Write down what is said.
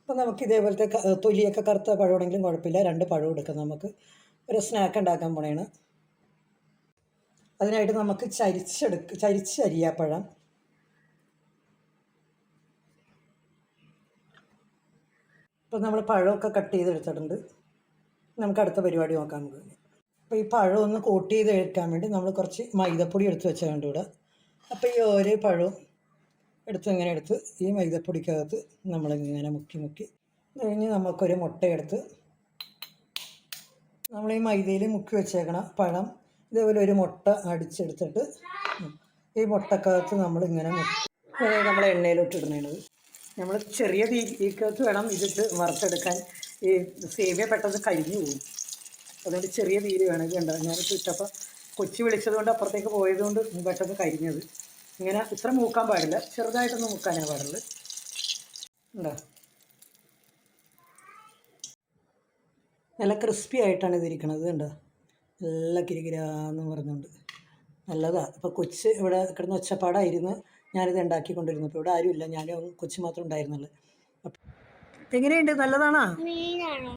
അപ്പോൾ നമുക്ക് ഇതേപോലത്തെ തൊലിയൊക്കെ കറുത്ത പഴമാണെങ്കിലും കുഴപ്പമില്ല, 2 പഴം എടുക്കാം. നമുക്ക് ഒരു സ്നാക്ക് ഉണ്ടാക്കാൻ പോണേണ്. അതിനായിട്ട് നമുക്ക് ചരിച്ചരിയാ പഴം. ഇപ്പോൾ നമ്മൾ പഴമൊക്കെ കട്ട് ചെയ്തെടുത്തിട്ടുണ്ട്. നമുക്ക് അടുത്ത പരിപാടി നോക്കാൻ പോകുന്നത്. അപ്പോൾ ഈ പഴം ഒന്ന് കോട്ട് ചെയ്ത് എടുക്കാൻ വേണ്ടി നമ്മൾ കുറച്ച് മൈദപ്പൊടി എടുത്ത് വെച്ചുകൊണ്ട് ഇവിടെ. അപ്പോൾ ഈ ഓരോ പഴവും ഇങ്ങനെ എടുത്ത് ഈ മൈദപ്പൊടിക്കകത്ത് നമ്മളിങ്ങനെ മുക്കി കഴിഞ്ഞ് നമുക്കൊരു മുട്ടയെടുത്ത് നമ്മൾ ഈ മൈദയിൽ മുക്കി വെച്ചേക്കണം പഴം ഇതേപോലെ ഒരു മുട്ട അടിച്ചെടുത്തിട്ട് ഈ മുട്ടക്കകത്ത് നമ്മളിങ്ങനെ നമ്മൾ എണ്ണയിലോട്ടിടുന്നത്. നമ്മൾ ചെറിയ തീക്കകത്ത് വേണം ഇതിട്ട് വറുത്തെടുക്കാൻ. ഈ സേമിയ പെട്ടെന്ന് കരിഞ്ഞു പോകും, അതുകൊണ്ട് ചെറിയ തീയിൽ വേണം. ഇത് കണ്ടോ, ഞാനിപ്പോൾ ഇട്ടപ്പോൾ കൊച്ചി വിളിച്ചതുകൊണ്ട് അപ്പുറത്തേക്ക് പോയതുകൊണ്ട് പെട്ടെന്ന് കരിഞ്ഞത്. ഇങ്ങനെ ഇത്ര മൂക്കാൻ പാടില്ല, ചെറുതായിട്ടൊന്ന് മൂക്കാനാണ് പാടുള്ളൂ. ഉണ്ടോ, നല്ല ക്രിസ്പി ആയിട്ടാണ് ഇതിരിക്കണത്. കണ്ടോ, നല്ല കിരികിരാന്ന് പറഞ്ഞുകൊണ്ട് നല്ലതാണ്. ഇപ്പോൾ കൊച്ച് ഇവിടെ കിടന്ന് ഒച്ചപ്പാടായിരുന്നു ഞാനിത് ഉണ്ടാക്കിക്കൊണ്ടിരുന്നു. ഇപ്പോൾ ഇവിടെ ആരുമില്ല, ഞാനും കൊച്ചു മാത്രം ഉണ്ടായിരുന്നുള്ളൂ. അപ്പം എങ്ങനെയുണ്ട്, നല്ലതാണോ?